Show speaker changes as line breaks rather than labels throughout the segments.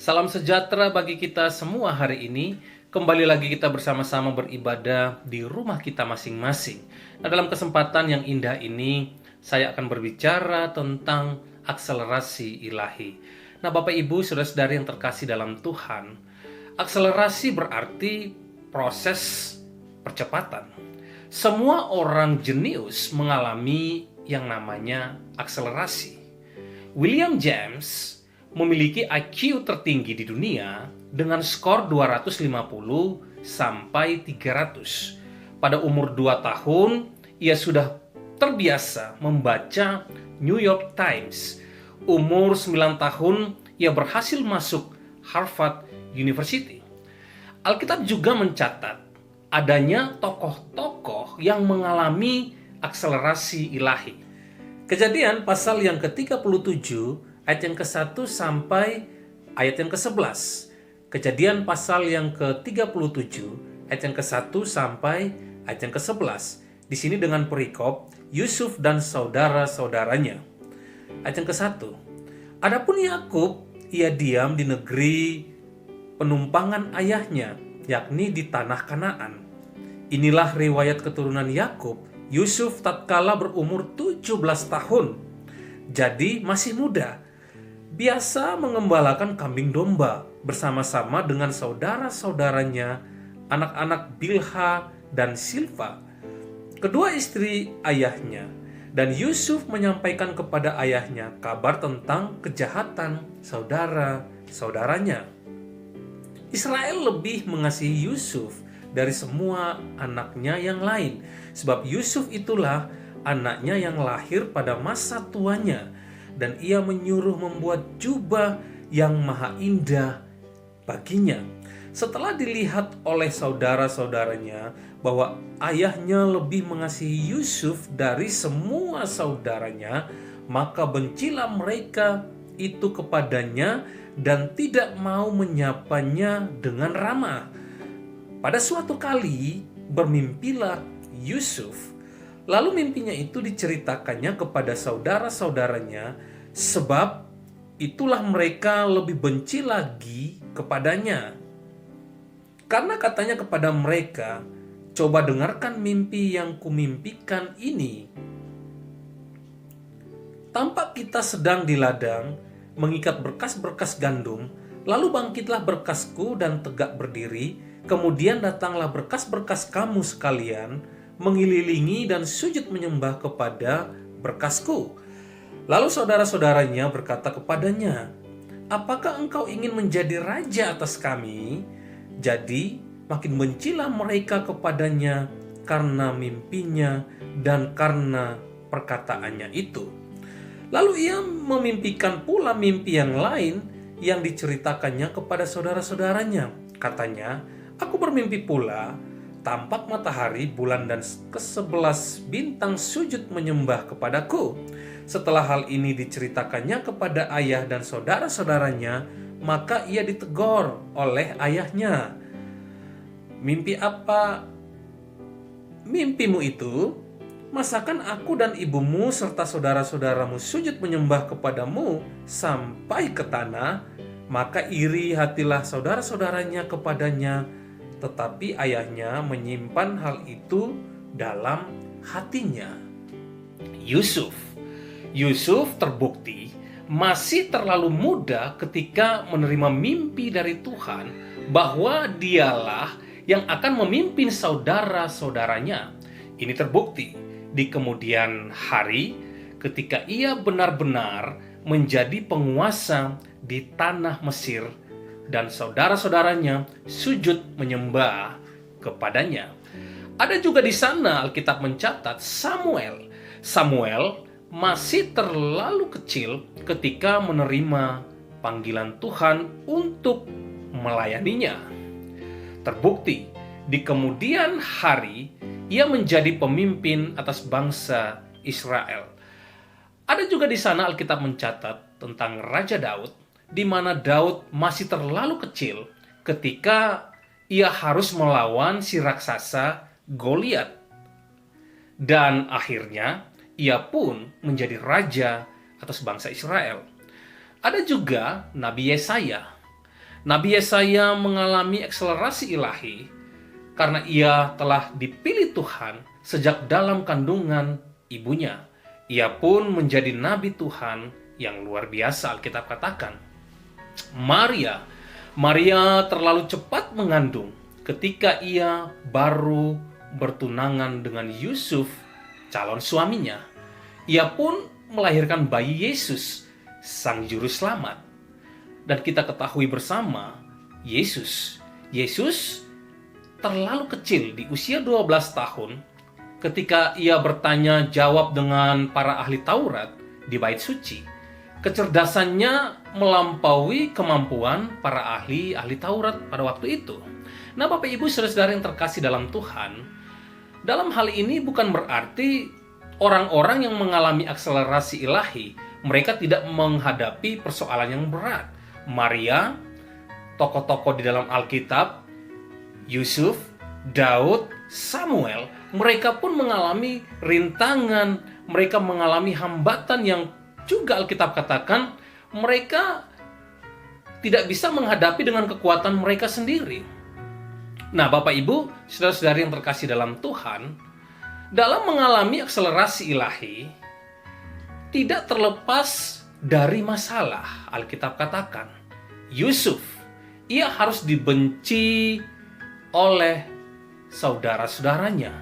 Salam sejahtera bagi kita semua hari ini. Kembali lagi kita bersama-sama beribadah di rumah kita masing-masing. Nah, dalam kesempatan yang indah ini, saya akan berbicara tentang akselerasi ilahi. Nah, Bapak Ibu, saudara-saudari yang terkasih dalam Tuhan, akselerasi berarti proses percepatan. Semua orang jenius mengalami yang namanya akselerasi. William James memiliki IQ tertinggi di dunia dengan skor 250 sampai 300. Pada umur 2 tahun, ia sudah terbiasa membaca New York Times. Umur 9 tahun, ia berhasil masuk Harvard University. Alkitab juga mencatat adanya tokoh-tokoh yang mengalami akselerasi ilahi. Kejadian pasal yang ke-37 ayat yang ke-1 sampai ayat yang ke-11. Kejadian pasal yang ke-37 ayat yang ke-1 sampai ayat yang ke-11. Di sini dengan perikop Yusuf dan saudara-saudaranya. Ayat yang ke-1. Adapun Yakub, ia diam di negeri penumpangan ayahnya, yakni di tanah Kanaan. Inilah riwayat keturunan Yakub. Yusuf tatkala berumur 17 tahun, jadi masih muda, biasa mengembalakan kambing domba bersama-sama dengan saudara-saudaranya, anak-anak Bilha dan Silpa, kedua istri ayahnya. Dan Yusuf menyampaikan kepada ayahnya kabar tentang kejahatan saudara-saudaranya. Israel lebih mengasihi Yusuf dari semua anaknya yang lain, sebab Yusuf itulah anaknya yang lahir pada masa tuanya, dan ia menyuruh membuat jubah yang maha indah baginya. Setelah dilihat oleh saudara-saudaranya bahwa ayahnya lebih mengasihi Yusuf dari semua saudaranya, maka bencilah mereka itu kepadanya dan tidak mau menyapanya dengan ramah. Pada suatu kali bermimpilah Yusuf, lalu mimpinya itu diceritakannya kepada saudara-saudaranya, sebab itulah mereka lebih benci lagi kepadanya. Karena katanya kepada mereka, coba dengarkan mimpi yang kumimpikan ini. Tampak kita sedang di ladang, mengikat berkas-berkas gandum, lalu bangkitlah berkasku dan tegak berdiri. Kemudian datanglah berkas-berkas kamu sekalian, mengelilingi dan sujud menyembah kepada berkasku. Lalu saudara-saudaranya berkata kepadanya, apakah engkau ingin menjadi raja atas kami? Jadi makin bencilah mereka kepadanya karena mimpinya dan karena perkataannya itu. Lalu ia memimpikan pula mimpi yang lain yang diceritakannya kepada saudara-saudaranya. Katanya, aku bermimpi pula, tampak matahari, bulan, dan ke-11 bintang sujud menyembah kepadaku. Setelah hal ini diceritakannya kepada ayah dan saudara-saudaranya, maka ia ditegur oleh ayahnya. Mimpi apa mimpimu itu? Masakan aku dan ibumu serta saudara-saudaramu sujud menyembah kepadamu sampai ke tanah? Maka iri hatilah saudara-saudaranya kepadanya, tetapi ayahnya menyimpan hal itu dalam hatinya. Yusuf terbukti masih terlalu muda ketika menerima mimpi dari Tuhan bahwa dialah yang akan memimpin saudara-saudaranya. Ini terbukti di kemudian hari ketika ia benar-benar menjadi penguasa di tanah Mesir dan saudara-saudaranya sujud menyembah kepadanya. Ada juga di sana Alkitab mencatat Samuel masih terlalu kecil ketika menerima panggilan Tuhan untuk melayaninya. Terbukti di kemudian hari ia menjadi pemimpin atas bangsa Israel. Ada juga di sana Alkitab mencatat tentang Raja Daud, di mana Daud masih terlalu kecil ketika ia harus melawan si raksasa Goliat. Dan akhirnya ia pun menjadi raja atas bangsa Israel. Ada juga Nabi Yesaya. Nabi Yesaya mengalami akselerasi ilahi karena ia telah dipilih Tuhan sejak dalam kandungan ibunya. Ia pun menjadi nabi Tuhan yang luar biasa, Alkitab katakan. Maria terlalu cepat mengandung ketika ia baru bertunangan dengan Yusuf, calon suaminya. Ia pun melahirkan bayi Yesus, sang juru selamat. Dan kita ketahui bersama, Yesus terlalu kecil di usia 12 tahun ketika ia bertanya jawab dengan para ahli Taurat di bait suci. Kecerdasannya melampaui kemampuan para ahli Taurat pada waktu itu. Nah, Bapak Ibu saudara-saudara yang terkasih dalam Tuhan, dalam hal ini bukan berarti orang-orang yang mengalami akselerasi ilahi mereka tidak menghadapi persoalan yang berat. Maria, tokoh-tokoh di dalam Alkitab, Yusuf, Daud, Samuel, mereka pun mengalami rintangan, mereka mengalami hambatan yang juga Alkitab katakan mereka tidak bisa menghadapi dengan kekuatan mereka sendiri. Nah, Bapak Ibu, saudara-saudari yang terkasih dalam Tuhan, dalam mengalami akselerasi ilahi tidak terlepas dari masalah. Alkitab katakan Yusuf, ia harus dibenci oleh saudara-saudaranya.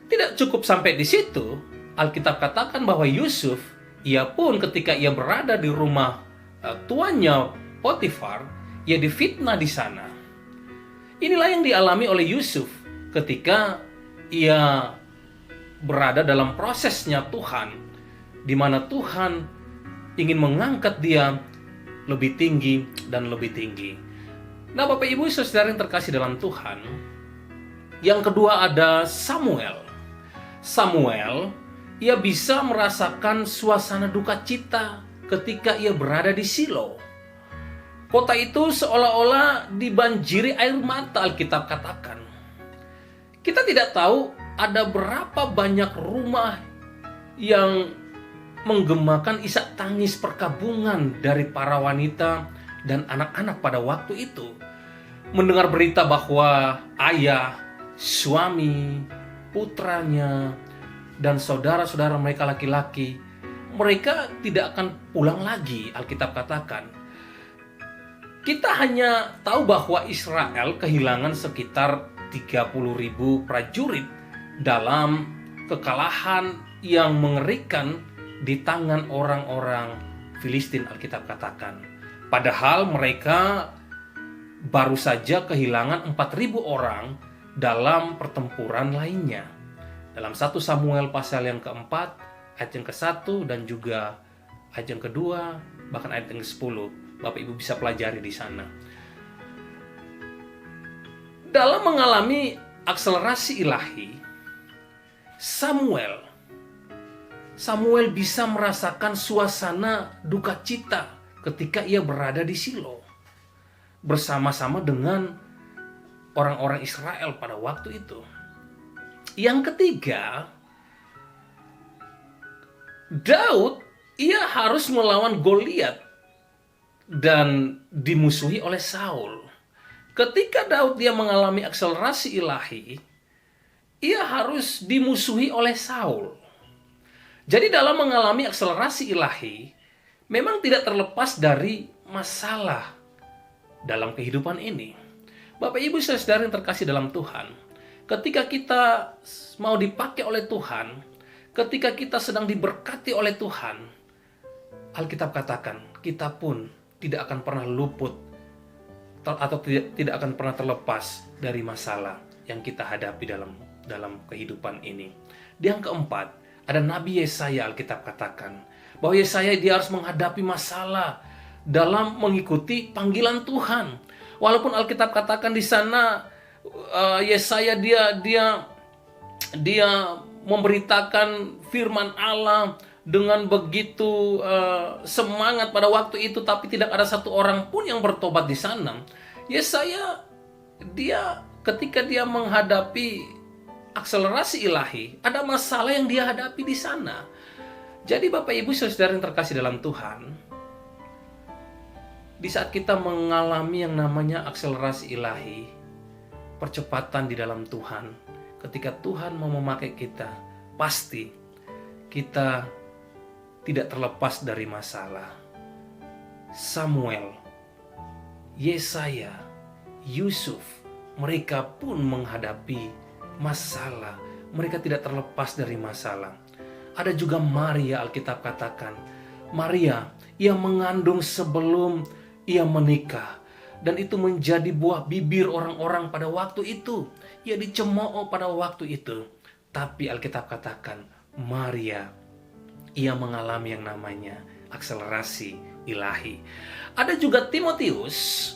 Tidak cukup sampai di situ, Alkitab katakan bahwa Yusuf, ia pun ketika ia berada di rumah tuannya Potifar, ia difitnah di sana. Inilah yang dialami oleh Yusuf ketika ia berada dalam prosesnya Tuhan, di mana Tuhan ingin mengangkat dia lebih tinggi dan lebih tinggi. Nah, Bapak Ibu saudara yang terkasih dalam Tuhan, yang kedua ada Samuel. Ia bisa merasakan suasana duka cita ketika ia berada di Silo. Kota itu seolah-olah dibanjiri air mata, Alkitab katakan. Kita tidak tahu ada berapa banyak rumah yang menggemakan isak tangis perkabungan dari para wanita dan anak-anak pada waktu itu. Mendengar berita bahwa ayah, suami, putranya, dan saudara-saudara mereka laki-laki, mereka tidak akan pulang lagi, Alkitab katakan. Kita hanya tahu bahwa Israel kehilangan sekitar 30.000 prajurit dalam kekalahan yang mengerikan di tangan orang-orang Filistin, Alkitab katakan. Padahal mereka baru saja kehilangan 4.000 orang dalam pertempuran lainnya. Dalam 1 Samuel pasal yang keempat, ayat yang ke-1 dan juga ayat yang kedua, bahkan ayat yang ke-10. Bapak Ibu bisa pelajari di sana. Dalam mengalami akselerasi ilahi, Samuel bisa merasakan suasana duka cita ketika ia berada di Silo bersama-sama dengan orang-orang Israel pada waktu itu. Yang ketiga, Daud, ia harus melawan Goliat dan dimusuhi oleh Saul. Ketika Daud dia mengalami akselerasi ilahi, ia harus dimusuhi oleh Saul. Jadi dalam mengalami akselerasi ilahi, memang tidak terlepas dari masalah dalam kehidupan ini. Bapak Ibu saudara yang terkasih dalam Tuhan, ketika kita mau dipakai oleh Tuhan, ketika kita sedang diberkati oleh Tuhan, Alkitab katakan kita pun tidak akan pernah luput atau tidak akan pernah terlepas dari masalah yang kita hadapi dalam kehidupan ini. Yang keempat, ada Nabi Yesaya. Alkitab katakan bahwa Yesaya dia harus menghadapi masalah dalam mengikuti panggilan Tuhan. Walaupun Alkitab katakan di sana Yesaya dia memberitakan firman Allah dengan begitu semangat pada waktu itu, tapi tidak ada satu orang pun yang bertobat di sana. Yesaya ketika dia menghadapi akselerasi ilahi, ada masalah yang dia hadapi di sana. Jadi Bapak Ibu saudara yang terkasih dalam Tuhan, Di saat kita mengalami yang namanya akselerasi ilahi, percepatan di dalam Tuhan, ketika Tuhan mau memakai kita, pasti kita tidak terlepas dari masalah. Samuel, Yesaya, Yusuf, mereka pun menghadapi masalah. Mereka tidak terlepas dari masalah. Ada juga Maria, Alkitab katakan, Maria yang mengandung sebelum ia menikah. Dan itu menjadi buah bibir orang-orang pada waktu itu. Ia dicemooh pada waktu itu. Tapi Alkitab katakan, Maria, ia mengalami yang namanya akselerasi ilahi. Ada juga Timotius.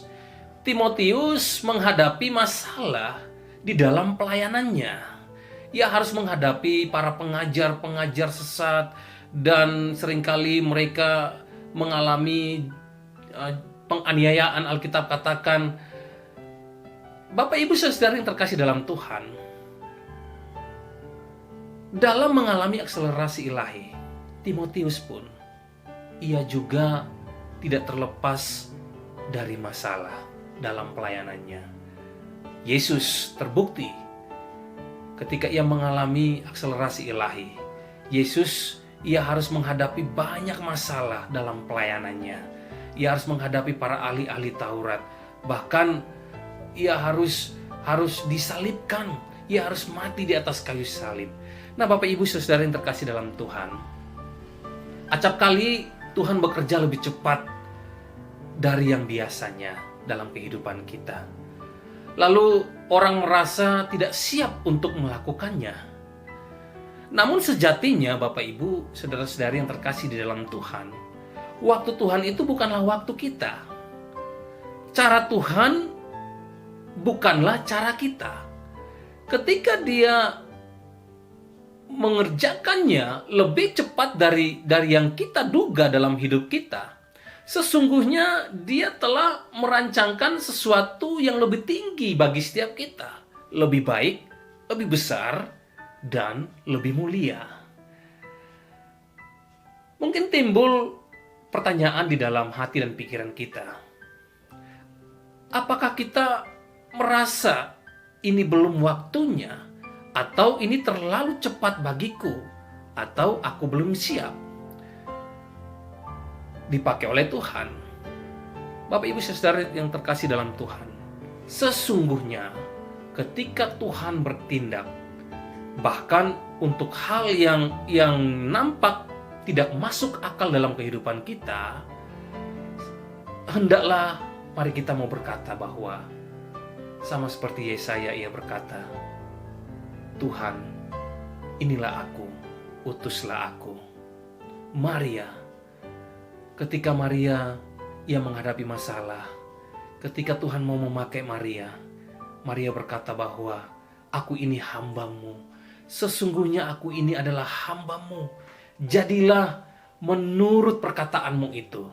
Timotius menghadapi masalah di dalam pelayanannya. Ia harus menghadapi para pengajar-pengajar sesat, dan seringkali mereka mengalami penganiayaan. Alkitab katakan, Bapak Ibu Saudara yang terkasih dalam Tuhan, dalam mengalami akselerasi ilahi, Timotius pun, ia juga tidak terlepas dari masalah dalam pelayanannya. Yesus terbukti ketika ia mengalami akselerasi ilahi. Yesus, ia harus menghadapi banyak masalah dalam pelayanannya. Ia harus menghadapi para ahli-ahli Taurat. Bahkan ia harus disalibkan. Ia harus mati di atas kayu salib. Nah, Bapak Ibu Saudara yang terkasih dalam Tuhan, acap kali Tuhan bekerja lebih cepat dari yang biasanya dalam kehidupan kita. Lalu orang merasa tidak siap untuk melakukannya. Namun sejatinya Bapak Ibu, saudara-saudari yang terkasih di dalam Tuhan, waktu Tuhan itu bukanlah waktu kita. Cara Tuhan bukanlah cara kita. Ketika Dia mengerjakannya lebih cepat dari yang kita duga dalam hidup kita, sesungguhnya Dia telah merancangkan sesuatu yang lebih tinggi bagi setiap kita, lebih baik, lebih besar, dan lebih mulia. Mungkin timbul pertanyaan di dalam hati dan pikiran kita. Apakah kita merasa ini belum waktunya? Atau ini terlalu cepat bagiku? Atau aku belum siap dipakai oleh Tuhan? Bapak Ibu Saudara yang terkasih dalam Tuhan, sesungguhnya ketika Tuhan bertindak, bahkan untuk hal yang nampak tidak masuk akal dalam kehidupan kita, hendaklah mari kita mau berkata bahwa sama seperti Yesaya, ia berkata, Tuhan, inilah aku, utuslah aku. Maria, ketika Maria ia menghadapi masalah, ketika Tuhan mau memakai Maria, Maria berkata bahwa aku ini hamba-Mu. Sesungguhnya aku ini adalah hamba-Mu. Jadilah menurut perkataan-Mu itu.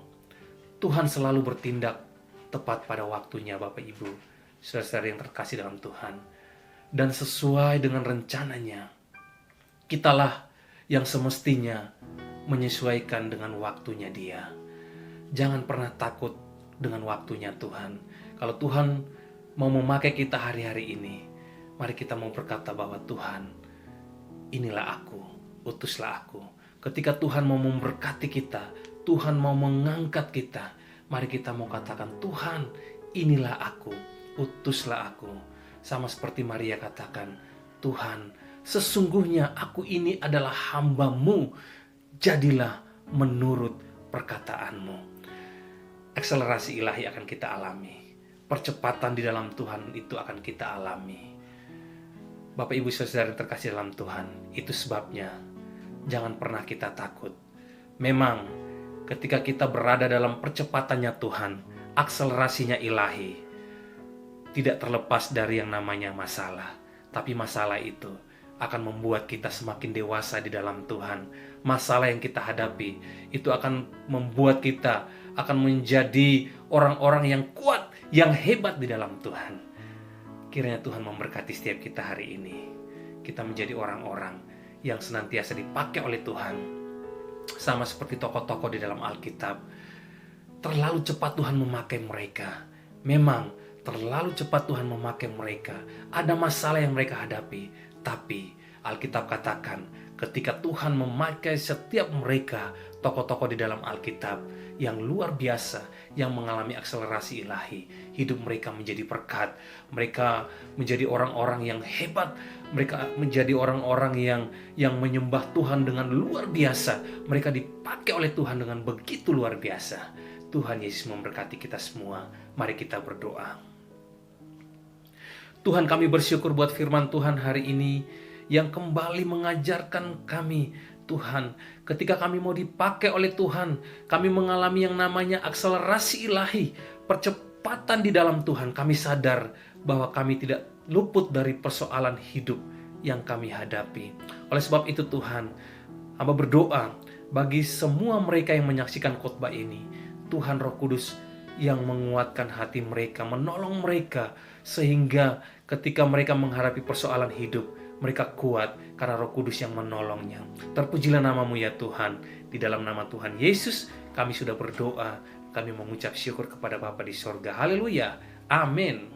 Tuhan selalu bertindak tepat pada waktunya, Bapak Ibu, saudara-saudari yang terkasih dalam Tuhan. Dan sesuai dengan rencananya, kitalah yang semestinya menyesuaikan dengan waktunya Dia. Jangan pernah takut dengan waktunya Tuhan. Kalau Tuhan mau memakai kita hari-hari ini, mari kita mau berkata bahwa Tuhan, inilah aku, utuslah aku. Ketika Tuhan mau memberkati kita, Tuhan mau mengangkat kita, mari kita mau katakan, Tuhan, inilah aku, utuslah aku. Sama seperti Maria katakan, Tuhan, sesungguhnya aku ini adalah hamba-Mu, jadilah menurut perkataan-Mu. Akselerasi ilahi akan kita alami. Percepatan di dalam Tuhan itu akan kita alami. Bapak Ibu Saudara terkasih dalam Tuhan, itu sebabnya jangan pernah kita takut. Memang ketika kita berada dalam percepatannya Tuhan, akselerasinya ilahi, tidak terlepas dari yang namanya masalah. Tapi masalah itu akan membuat kita semakin dewasa di dalam Tuhan. Masalah yang kita hadapi itu akan membuat kita akan menjadi orang-orang yang kuat, yang hebat di dalam Tuhan. Kiranya Tuhan memberkati setiap kita hari ini. Kita menjadi orang-orang yang senantiasa dipakai oleh Tuhan. Sama seperti tokoh-tokoh di dalam Alkitab. terlalu cepat Tuhan memakai mereka. Memang terlalu cepat Tuhan memakai mereka. Ada masalah yang mereka hadapi. Tapi Alkitab katakan ketika Tuhan memakai setiap mereka, tokoh-tokoh di dalam Alkitab yang luar biasa, yang mengalami akselerasi ilahi, hidup mereka menjadi berkat. Mereka menjadi orang-orang yang hebat. Mereka menjadi orang-orang yang menyembah Tuhan dengan luar biasa. Mereka dipakai oleh Tuhan dengan begitu luar biasa. Tuhan Yesus memberkati kita semua. Mari kita berdoa. Tuhan, kami bersyukur buat firman Tuhan hari ini yang kembali mengajarkan kami, Tuhan, ketika kami mau dipakai oleh Tuhan, kami mengalami yang namanya akselerasi ilahi, percepatan di dalam Tuhan. Kami sadar bahwa kami tidak luput dari persoalan hidup yang kami hadapi. Oleh sebab itu Tuhan, hamba berdoa bagi semua mereka yang menyaksikan khotbah ini, Tuhan Roh Kudus yang menguatkan hati mereka, menolong mereka, sehingga ketika mereka menghadapi persoalan hidup, mereka kuat karena Roh Kudus yang menolongnya. Terpujilah namamu ya Tuhan. Di dalam nama Tuhan Yesus kami sudah berdoa. Kami mengucap syukur kepada Bapa di sorga. Haleluya. Amin.